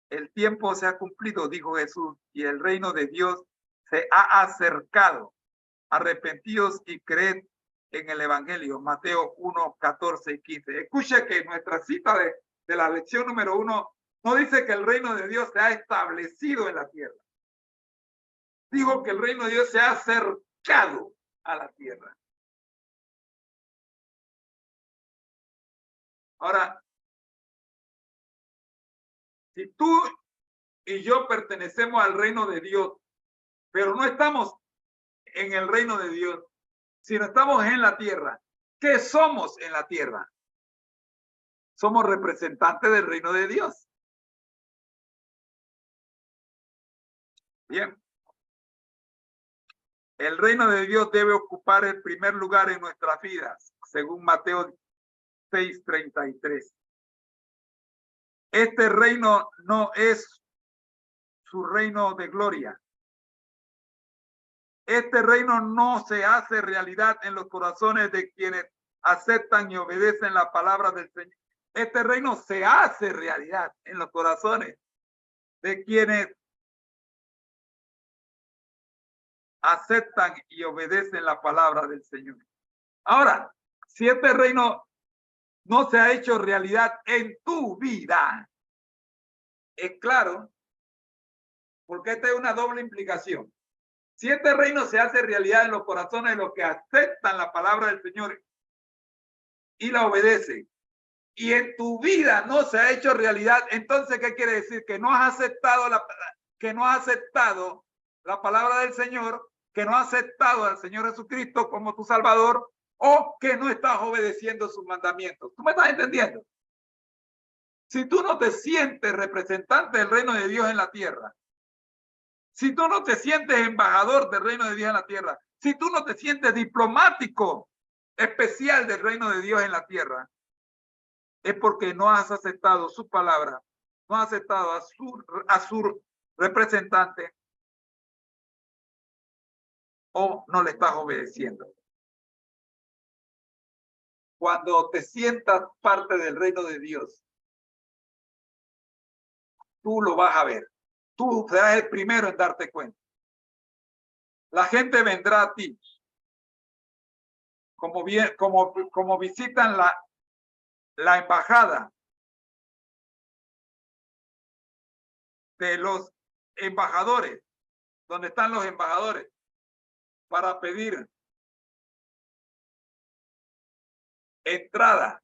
El tiempo se ha cumplido, dijo Jesús, y el reino de Dios se ha acercado. Arrepentidos y creed en el Evangelio, Mateo 1:14 y 15. Escuche que nuestra cita de la lección número 1 no dice que el reino de Dios se ha establecido en la tierra. Dijo que el reino de Dios se ha acercado a la tierra. Ahora, si tú y yo pertenecemos al reino de Dios, pero no estamos en el reino de Dios, sino estamos en la tierra, ¿qué somos en la tierra? Somos representantes del reino de Dios. Bien. El reino de Dios debe ocupar el primer lugar en nuestras vidas, según Mateo 6:33. Este reino no es su reino de gloria. Este reino no se hace realidad en los corazones de quienes aceptan y obedecen la palabra del Señor. Este reino se hace realidad en los corazones de quienes aceptan y obedecen la palabra del Señor. Ahora, si este reino no se ha hecho realidad en tu vida, es claro, porque esta es una doble implicación. Si este reino se hace realidad en los corazones de los que aceptan la palabra del Señor y la obedecen, y en tu vida no se ha hecho realidad, entonces, ¿qué quiere decir? Que no has aceptado la palabra del Señor, que no has aceptado al Señor Jesucristo como tu Salvador, o que no estás obedeciendo sus mandamientos. ¿Tú me estás entendiendo? Si tú no te sientes representante del reino de Dios en la tierra, si tú no te sientes embajador del reino de Dios en la tierra, si tú no te sientes diplomático especial del reino de Dios en la tierra, es porque no has aceptado su palabra, no has aceptado a su representante, o no le estás obedeciendo. Cuando te sientas parte del reino de Dios, tú lo vas a ver. Tú serás el primero en darte cuenta. La gente vendrá a ti. Como visitan la embajada de los embajadores, donde están los embajadores, para pedir entrada,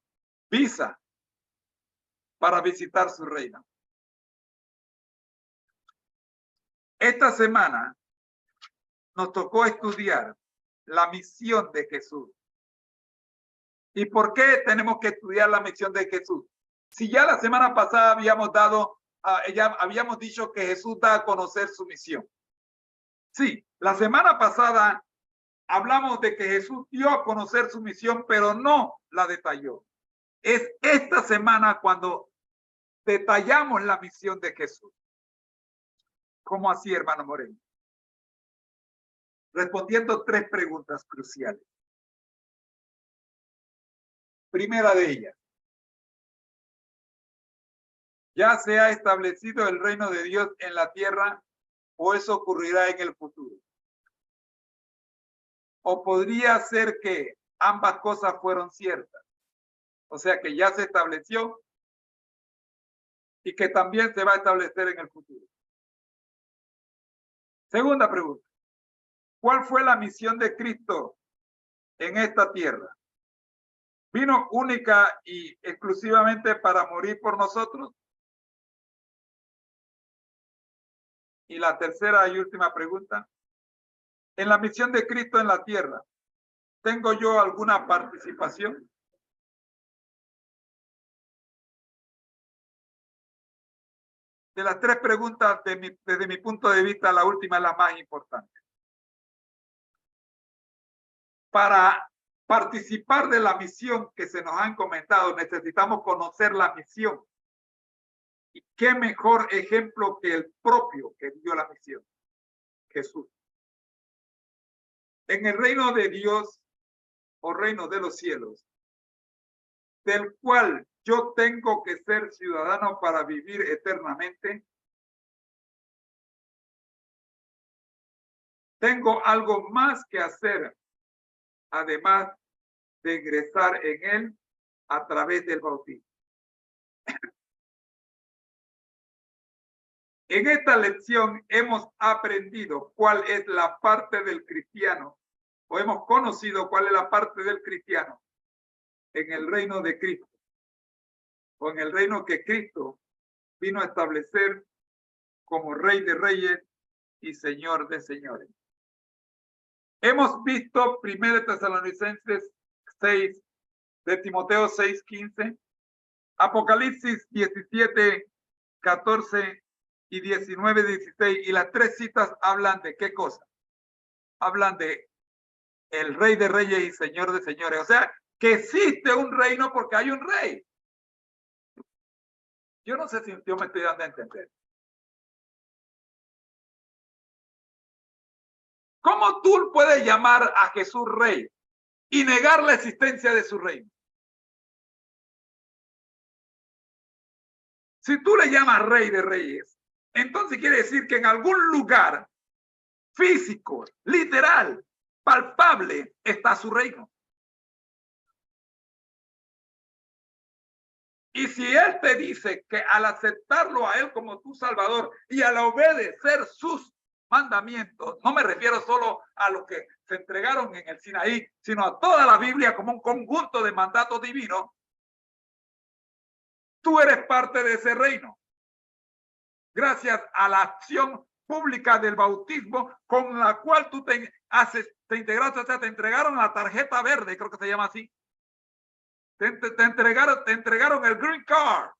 visa, para visitar su reino. Esta semana nos tocó estudiar la misión de Jesús. ¿Y por qué tenemos que estudiar la misión de Jesús? Si ya la semana pasada habíamos dicho que Jesús da a conocer su misión. Sí, la semana pasada hablamos de que Jesús dio a conocer su misión, pero no la detalló. Es esta semana cuando detallamos la misión de Jesús. ¿Cómo así, hermano Moreno? Respondiendo 3 preguntas cruciales. Primera de ellas, ¿ya se ha establecido el reino de Dios en la tierra o eso ocurrirá en el futuro? O podría ser que ambas cosas fueron ciertas. O sea que ya se estableció y que también se va a establecer en el futuro. Segunda pregunta, ¿cuál fue la misión de Cristo en esta tierra? ¿Vino única y exclusivamente para morir por nosotros? Y la tercera y última pregunta. En la misión de Cristo en la tierra, ¿tengo yo alguna participación? De las tres preguntas, desde mi punto de vista, la última es la más importante. Para participar de la misión que se nos ha encomendado, necesitamos conocer la misión. ¿Y qué mejor ejemplo que el propio que dio la misión? Jesús. En el reino de Dios o reino de los cielos, del cual yo tengo que ser ciudadano para vivir eternamente, tengo algo más que hacer, además de ingresar en él a través del bautismo. En esta lección hemos aprendido cuál es la parte del cristiano, o hemos conocido cuál es la parte del cristiano en el reino de Cristo, o en el reino que Cristo vino a establecer como Rey de Reyes y Señor de Señores. Hemos visto 1 Tesalonicenses 6, de Timoteo 6:15, Apocalipsis 17, 14 y 19, 16, y las tres citas hablan de qué cosa. Hablan de el Rey de Reyes y Señor de Señores. O sea, que existe un reino porque hay un rey. Yo no sé si yo me estoy dando a entender. ¿Cómo tú puedes llamar a Jesús rey y negar la existencia de su reino? Si tú le llamas Rey de Reyes, entonces quiere decir que en algún lugar físico, literal, palpable, está su reino. Y si Él te dice que al aceptarlo a Él como tu Salvador y al obedecer sus mandamientos, no me refiero solo a los que se entregaron en el Sinaí, sino a toda la Biblia como un conjunto de mandatos divinos, tú eres parte de ese reino. Gracias a la acción pública del bautismo con la cual tú te integraste, o sea, te entregaron la tarjeta verde, creo que se llama así. Te entregaron el green card.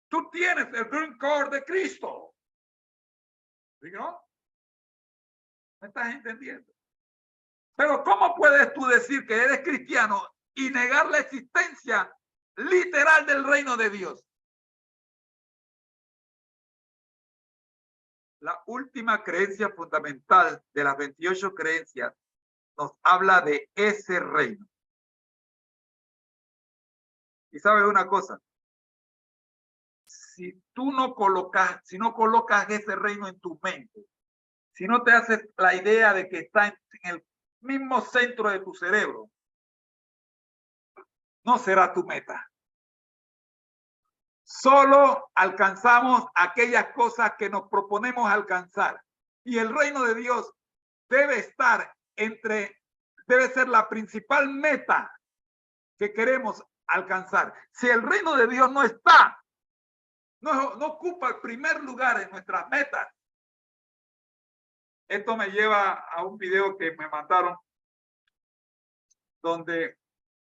Tú tienes el green card de Cristo. ¿No? ¿Me estás entendiendo? Pero ¿cómo puedes tú decir que eres cristiano y negar la existencia literal del reino de Dios? La última creencia fundamental de las 28 creencias nos habla de ese reino. Y sabes una cosa, si no colocas ese reino en tu mente, si no te haces la idea de que está en el mismo centro de tu cerebro, no será tu meta. Solo alcanzamos aquellas cosas que nos proponemos alcanzar. Y el reino de Dios debe ser la principal meta que queremos alcanzar. Si el reino de Dios no está, no ocupa el primer lugar en nuestras metas. Esto me lleva a un video que me mandaron donde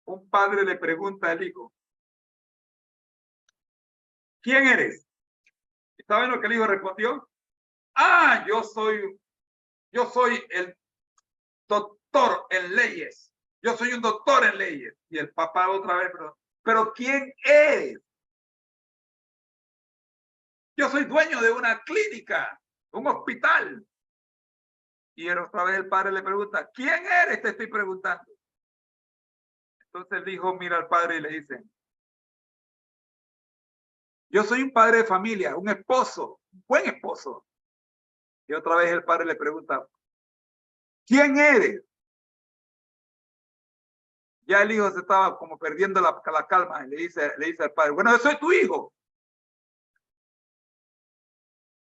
un padre le pregunta al hijo, ¿quién eres? ¿Saben lo que el hijo respondió? Ah, yo soy el doctor en leyes. Yo soy un doctor en leyes. Y el papá otra vez, pero ¿quién eres? Yo soy dueño de una clínica, un hospital. Y otra vez el padre le pregunta, ¿quién eres? Te estoy preguntando. Entonces el hijo mira al padre y le dice, yo soy un padre de familia, un esposo, un buen esposo. Y otra vez el padre le pregunta, ¿quién eres? Ya el hijo se estaba como perdiendo la calma y le dice al padre, bueno, yo soy tu hijo.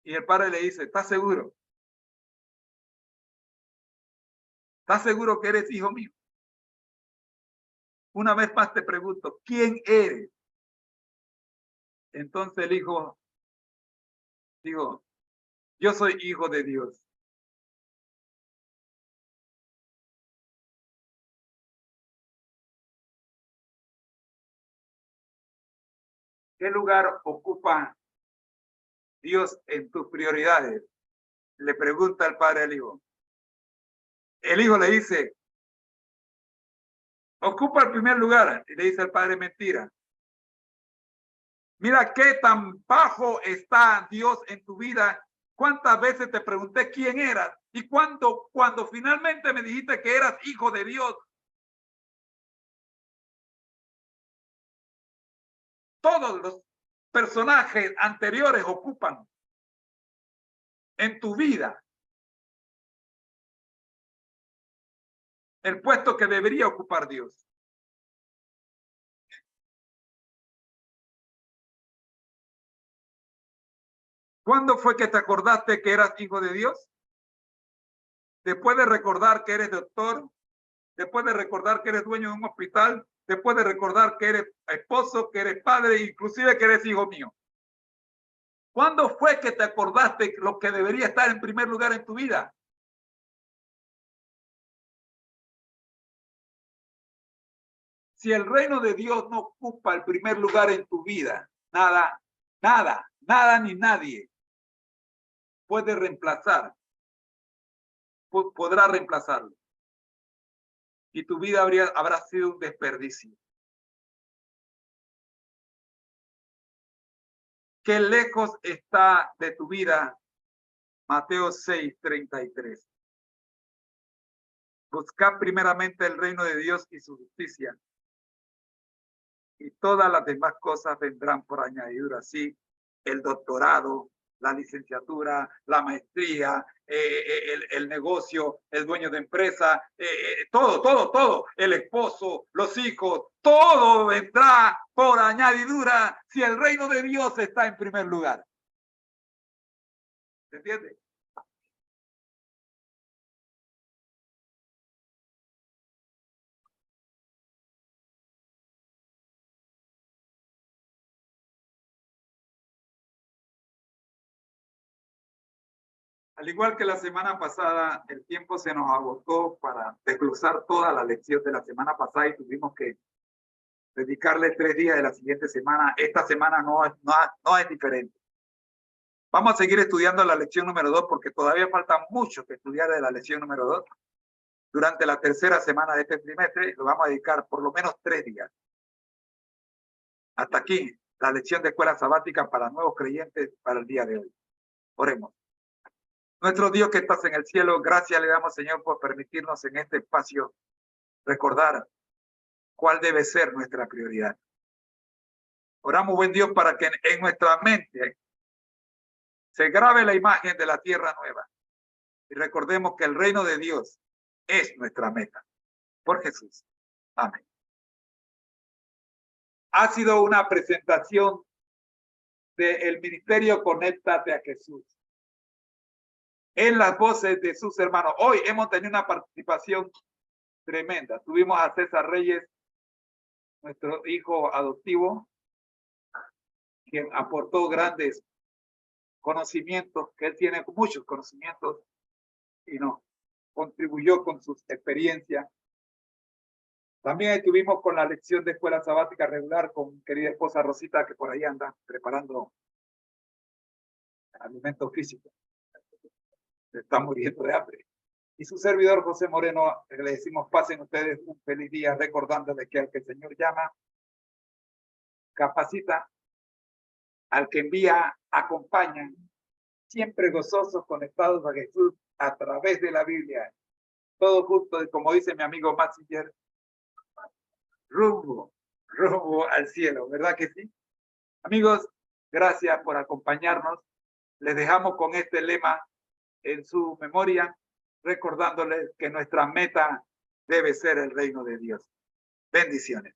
Y el padre le dice, ¿estás seguro? ¿Estás seguro que eres hijo mío? Una vez más te pregunto, ¿quién eres? Entonces el hijo dijo, yo soy hijo de Dios. ¿Qué lugar ocupa Dios en tus prioridades? Le pregunta el padre al hijo. El hijo le dice, ocupa el primer lugar. Y le dice al padre, mentira. Mira qué tan bajo está Dios en tu vida. ¿Cuántas veces te pregunté quién eras? Y cuando finalmente me dijiste que eras hijo de Dios, todos los personajes anteriores ocupan en tu vida el puesto que debería ocupar Dios. ¿Cuándo fue que te acordaste que eras hijo de Dios? Después de recordar que eres doctor, después de recordar que eres dueño de un hospital, después de recordar que eres esposo, que eres padre, inclusive que eres hijo mío. ¿Cuándo fue que te acordaste lo que debería estar en primer lugar en tu vida? Si el reino de Dios no ocupa el primer lugar en tu vida, nada ni nadie puede reemplazar, podrá reemplazarlo. Y tu vida habrá sido un desperdicio. Qué lejos está de tu vida Mateo 6:33. Buscad primeramente el reino de Dios y su justicia, y todas las demás cosas vendrán por añadidura. Así, el doctorado, la licenciatura, la maestría, el negocio, el dueño de empresa, todo, el esposo, los hijos, todo vendrá por añadidura si el reino de Dios está en primer lugar. ¿Se entiende? Al igual que la semana pasada, el tiempo se nos agotó para desglosar toda la lección de la semana pasada y tuvimos que dedicarle 3 días de la siguiente semana. Esta semana no es diferente. Vamos a seguir estudiando la lección número 2 porque todavía falta mucho que estudiar de la lección número 2. Durante la tercera semana de este trimestre lo vamos a dedicar por lo menos 3 días. Hasta aquí la lección de escuela sabática para nuevos creyentes para el día de hoy. Oremos. Nuestro Dios que estás en el cielo, gracias le damos, Señor, por permitirnos en este espacio recordar cuál debe ser nuestra prioridad. Oramos, buen Dios, para que en nuestra mente se grabe la imagen de la tierra nueva y recordemos que el reino de Dios es nuestra meta. Por Jesús. Amén. Ha sido una presentación del Ministerio Conéctate a Jesús. En las voces de sus hermanos. Hoy hemos tenido una participación tremenda. Tuvimos a César Reyes, nuestro hijo adoptivo, quien aportó grandes conocimientos, que él tiene muchos conocimientos y nos contribuyó con sus experiencias. También estuvimos con la lección de escuela sabática regular con mi querida esposa Rosita, que por ahí anda preparando alimentos físicos. Se está muriendo de hambre. Y su servidor José Moreno, le decimos pasen ustedes un feliz día recordándoles que al que el Señor llama, capacita, al que envía, acompaña, siempre gozosos, conectados a Jesús a través de la Biblia. Todo justo, como dice mi amigo Massinger, rumbo al cielo, ¿verdad que sí? Amigos, gracias por acompañarnos. Les dejamos con este lema en su memoria, recordándoles que nuestra meta debe ser el reino de Dios. Bendiciones.